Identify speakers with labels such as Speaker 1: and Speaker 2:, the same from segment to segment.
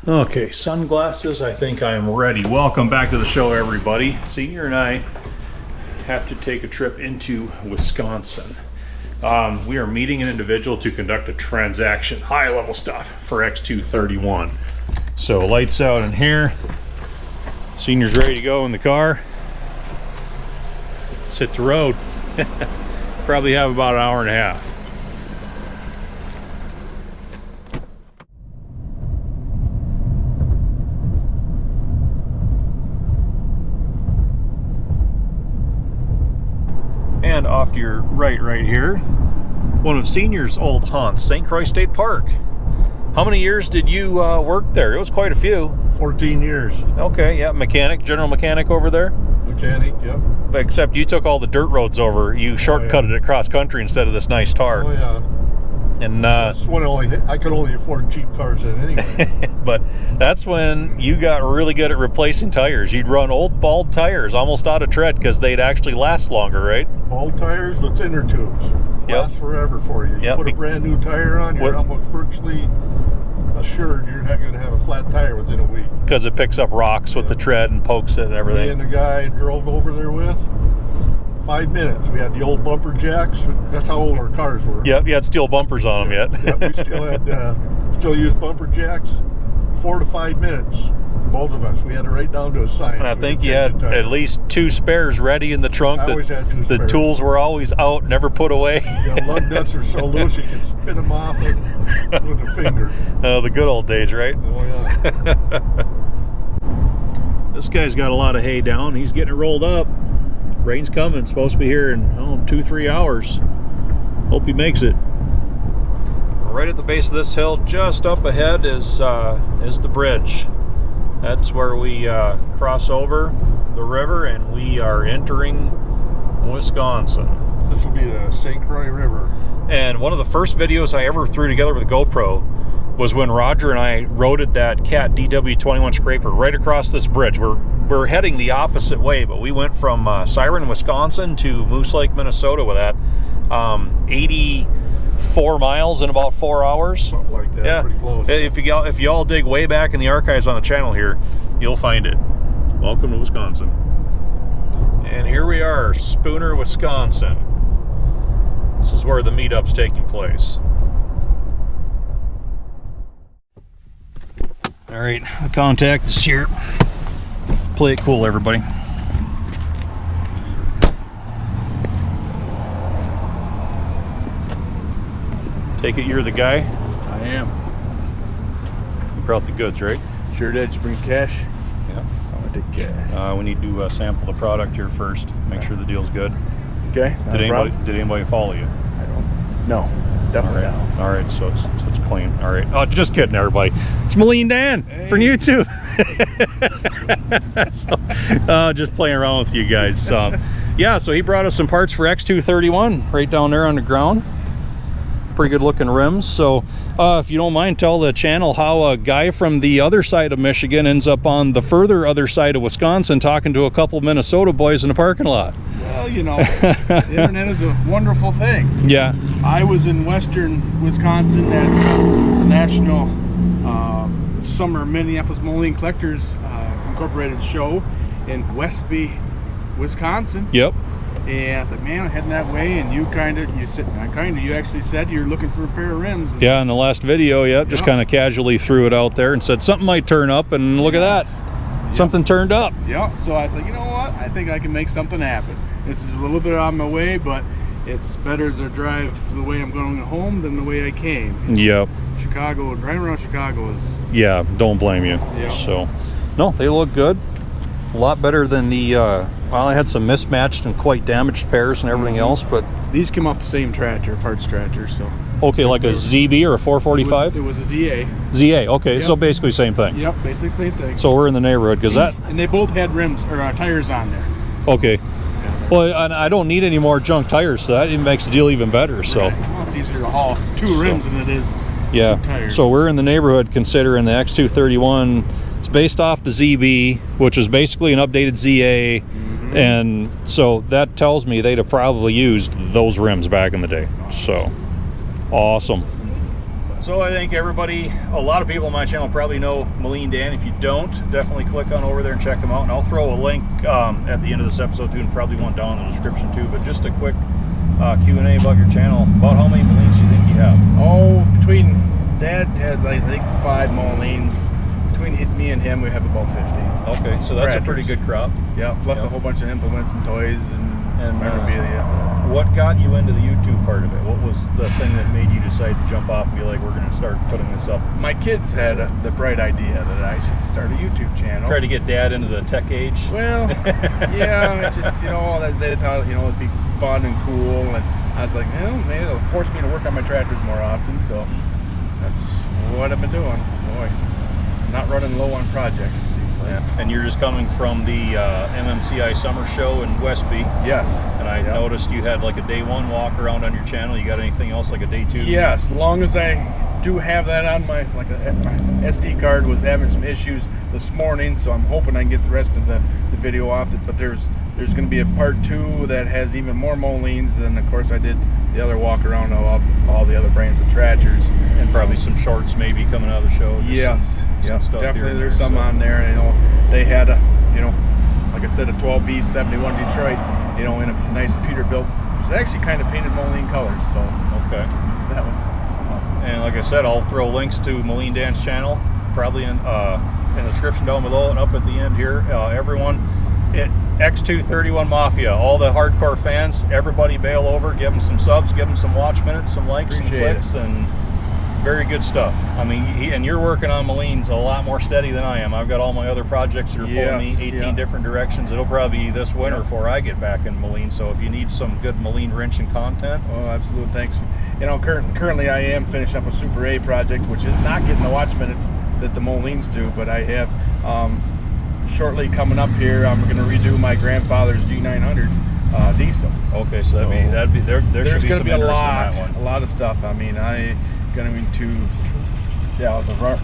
Speaker 1: Okay, sunglasses, I think I am ready. Welcome back to the show, everybody. Senior and I have to take a trip into Wisconsin. We are meeting an individual to conduct a transaction, high-level stuff for X231. So lights out in here. Senior's ready to go in the car. Let's hit the road. Probably have about an hour and a half. And off to your right here, one of Senior's old haunts, St. Croix State Park. How many years did you work there? It was quite a few.
Speaker 2: 14 years.
Speaker 1: Okay, yeah, mechanic, general mechanic over there?
Speaker 2: Mechanic, yep.
Speaker 1: But except you took all the dirt roads over. You shortcutted it across country instead of this nice tar.
Speaker 2: Oh, yeah.
Speaker 1: And
Speaker 2: that's when I could only afford cheap cars then anyway.
Speaker 1: But that's when you got really good at replacing tires. You'd run old bald tires almost out of tread because they'd actually last longer, right?
Speaker 2: Bald tires with inner tubes. Last forever for you. You put a brand new tire on, you're almost virtually assured you're not going to have a flat tire within a week.
Speaker 1: Because it picks up rocks with the tread and pokes it and everything.
Speaker 2: Me and the guy I drove over there with, 5 minutes. We had the old bumper jacks. That's how old our cars were.
Speaker 1: Yep, you had steel bumpers on them yet.
Speaker 2: Yep, we still had, still used bumper jacks. 4 to 5 minutes, both of us. We had it right down to a science.
Speaker 1: And I think you had at least 2 spares ready in the trunk.
Speaker 2: I always had 2 spares.
Speaker 1: The tools were always out, never put away.
Speaker 2: The lug nuts are so loose you can spin them off with a finger.
Speaker 1: Oh, the good old days, right?
Speaker 2: Oh, yeah.
Speaker 1: This guy's got a lot of hay down. He's getting it rolled up. Rain's coming. It's supposed to be here in 2-3 hours. Hope he makes it. Right at the base of this hill, just up ahead, is the bridge. That's where we cross over the river, and we are entering Wisconsin.
Speaker 2: This will be the St. Croix River.
Speaker 1: And one of the first videos I ever threw together with a GoPro was when Roger and I rode that Cat DW21 scraper right across this bridge. We're heading the opposite way, but we went from Siren, Wisconsin to Moose Lake, Minnesota with that. 84 miles in about 4 hours.
Speaker 2: Something like that,
Speaker 1: yeah.
Speaker 2: Pretty close.
Speaker 1: If you all dig way back in the archives on the channel here, you'll find it. Welcome to Wisconsin. And here we are, Spooner, Wisconsin. This is where the meetup's taking place. All right, the contact is here. Play it cool, everybody. Take it you're the guy?
Speaker 2: I am.
Speaker 1: You brought the goods, right?
Speaker 2: Sure did. Did you bring cash?
Speaker 1: Yeah.
Speaker 2: I'm going to take cash.
Speaker 1: We need to sample the product here first. Make sure the deal's good.
Speaker 2: Okay.
Speaker 1: Did anybody follow you?
Speaker 2: I don't. No. Definitely not.
Speaker 1: All right, so it's clean. All right. Oh, just kidding, everybody. It's MolineDan from YouTube. So, just playing around with you guys. Yeah, so he brought us some parts for X231 right down there on the ground. Pretty good looking rims. So if you don't mind, tell the channel how a guy from the other side of Michigan ends up on the further other side of Wisconsin talking to a couple Minnesota boys in the parking lot.
Speaker 3: Well, you know, the internet is a wonderful thing.
Speaker 1: Yeah.
Speaker 3: I was in western Wisconsin at the National Summer Minneapolis Moline Collectors Incorporated show in Westby, Wisconsin.
Speaker 1: Yep.
Speaker 3: And I was like, man, I'm heading that way, and you actually said you're looking for a pair of rims.
Speaker 1: Yeah, in the last video, just kind of casually threw it out there and said something might turn up, and look at that. Something turned up.
Speaker 3: Yeah, so I was like, you know what? I think I can make something happen. This is a little bit on my way, but it's better to drive the way I'm going home than the way I came.
Speaker 1: Yep.
Speaker 3: Chicago, driving around Chicago is...
Speaker 1: Yeah, don't blame you.
Speaker 3: Yeah.
Speaker 1: So, no, they look good. A lot better than the, well, I had some mismatched and quite damaged pairs and everything else, but...
Speaker 3: These come off the same tractor, parts tractor, so...
Speaker 1: Okay, like a ZB or a 445?
Speaker 3: It was a ZA.
Speaker 1: ZA, okay,
Speaker 3: Yep.
Speaker 1: So basically same thing.
Speaker 3: Yep, basically same thing.
Speaker 1: So we're in the neighborhood, because that...
Speaker 3: And they both had rims, or tires on there.
Speaker 1: Okay.
Speaker 3: Yeah.
Speaker 1: Well, I don't need any more junk tires, so that even makes the deal even better, so...
Speaker 3: Right. Well, it's easier to haul 2 rims than it is 2 tires.
Speaker 1: So we're in the neighborhood considering the X231. It's based off the ZB, which is basically an updated ZA, and so that tells me they'd have probably used those rims back in the day. So, awesome. So I think everybody, a lot of people on my channel probably know MolineDan. If you don't, definitely click on over there and check them out. And I'll throw a link at the end of this episode too, and probably one down in the description too. But just a quick Q&A about your channel. About how many Molines do you think you have?
Speaker 3: Oh, between Dad has, I think, 5 Molines. Between me and him, we have about 50.
Speaker 1: Okay, so that's a pretty good crop.
Speaker 3: Yeah, plus a whole bunch of implements and toys and memorabilia.
Speaker 1: What got you into the YouTube part of it? What was the thing that made you decide to jump off and be like, we're going to start putting this up?
Speaker 3: My kids had the bright idea that I should start a YouTube channel.
Speaker 1: Try to get Dad into the tech age?
Speaker 3: Well, yeah, it's just, they thought, it'd be fun and cool. And I was like, maybe it'll force me to work on my tractors more often. So that's what I've been doing. Boy, not running low on projects, it seems like.
Speaker 1: Yeah. And you're just coming from the MMCI Summer Show in Westby.
Speaker 3: Yes.
Speaker 1: And I noticed you had like a day 1 walk around on your channel. You got anything else like a day 2?
Speaker 3: Yes, as long as I do have that on my SD card was having some issues this morning, so I'm hoping I can get the rest of the video off it. But there's going to be a part 2 that has even more Molines, and of course I did the other walk around of all the other brands of tractors.
Speaker 1: And probably some shorts maybe coming out of the show.
Speaker 3: Yes,
Speaker 1: some stuff
Speaker 3: definitely. There's some on there. And, they had like I said, a 12V 71 Detroit, in a nice Peterbilt. It was actually kind of painted Moline colors, so
Speaker 1: okay,
Speaker 3: that was awesome.
Speaker 1: And like I said, I'll throw links to MolineDan's channel probably in the description down below and up at the end here. Everyone at X231 Mafia, all the hardcore fans, everybody bail over, give them some subs, give them some watch minutes, some likes, some clicks, and very good stuff. I mean, and you're working on Molines a lot more steady than I am. I've got all my other projects that are pulling me 18 different directions. It'll probably be this winter before I get back in Moline. So if you need some good Moline wrenching content.
Speaker 3: Oh, absolutely. Thanks. Currently I am finishing up a Super A project, which is not getting the watch minutes that the Molines do, but I have shortly coming up here, I'm going to redo my grandfather's G900 diesel.
Speaker 1: Okay, so that'd be there should be some interest in that one.
Speaker 3: A lot of stuff. I mean, the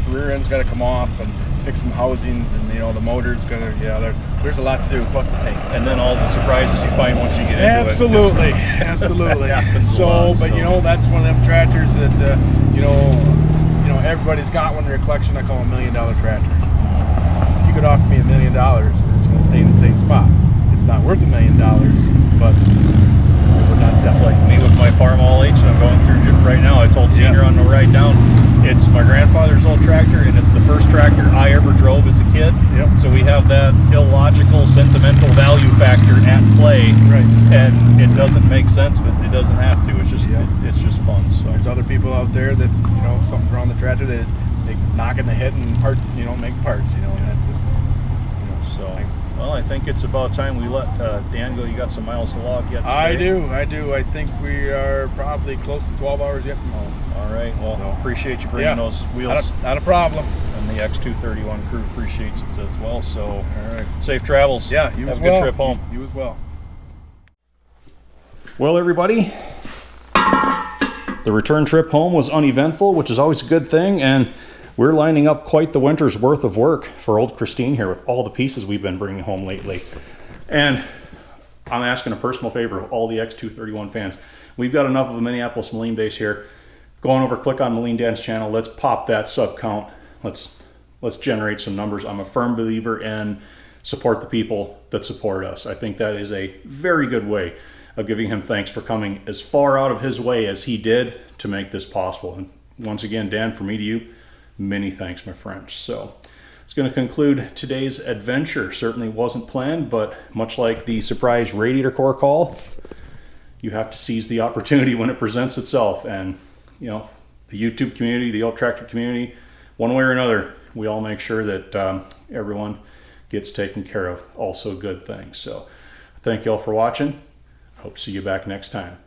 Speaker 3: rear end's got to come off and fix some housings, and the motor's got to, there's a lot to do, plus the paint.
Speaker 1: And then all the surprises you find once you get into
Speaker 3: absolutely.
Speaker 1: it.
Speaker 3: Absolutely.
Speaker 1: So,
Speaker 3: that's one of them tractors that, everybody's got one in their collection. I call them $1 million tractors. You could offer me $1 million, it's going to stay in the same spot. It's not worth $1 million, but we're not selling.
Speaker 1: It's like me with my Farm All H, and I'm going through right now. I told Senior on the ride down, it's my grandfather's old tractor, and it's the first tractor I ever drove as a kid.
Speaker 3: Yep.
Speaker 1: So we have that illogical, sentimental value factor at play.
Speaker 3: Right.
Speaker 1: And it doesn't make sense, but it doesn't have to. It's just it's just fun. So
Speaker 3: there's other people out there that something's wrong with the tractor, that they knock in the head and make parts. And that's just
Speaker 1: Well, I think it's about time we let Dan go. You got some miles to log yet today?
Speaker 3: I do. I think we are probably close to 12 hours yet from home.
Speaker 1: All right. Well, appreciate you bringing those wheels.
Speaker 3: Not a problem.
Speaker 1: And the X231 crew appreciates it as well. So, all right. Safe travels.
Speaker 3: Yeah, you
Speaker 1: Have
Speaker 3: as
Speaker 1: a
Speaker 3: well.
Speaker 1: good trip home.
Speaker 3: You as well.
Speaker 1: Well, everybody, the return trip home was uneventful, which is always a good thing. And we're lining up quite the winter's worth of work for old Christine here with all the pieces we've been bringing home lately. And I'm asking a personal favor of all the X231 fans. We've got enough of a Minneapolis Moline base here. Go on over, click on MolineDan's channel. Let's pop that sub count. Let's generate some numbers. I'm a firm believer in support the people that support us. I think that is a very good way of giving him thanks for coming as far out of his way as he did to make this possible. And once again, Dan, from me to you, many thanks, my friend. So it's going to conclude today's adventure. Certainly wasn't planned, but much like the surprise radiator core call, you have to seize the opportunity when it presents itself. And the YouTube community, the old tractor community, one way or another, we all make sure that everyone gets taken care of. Also good things. So thank you all for watching. Hope to see you back next time.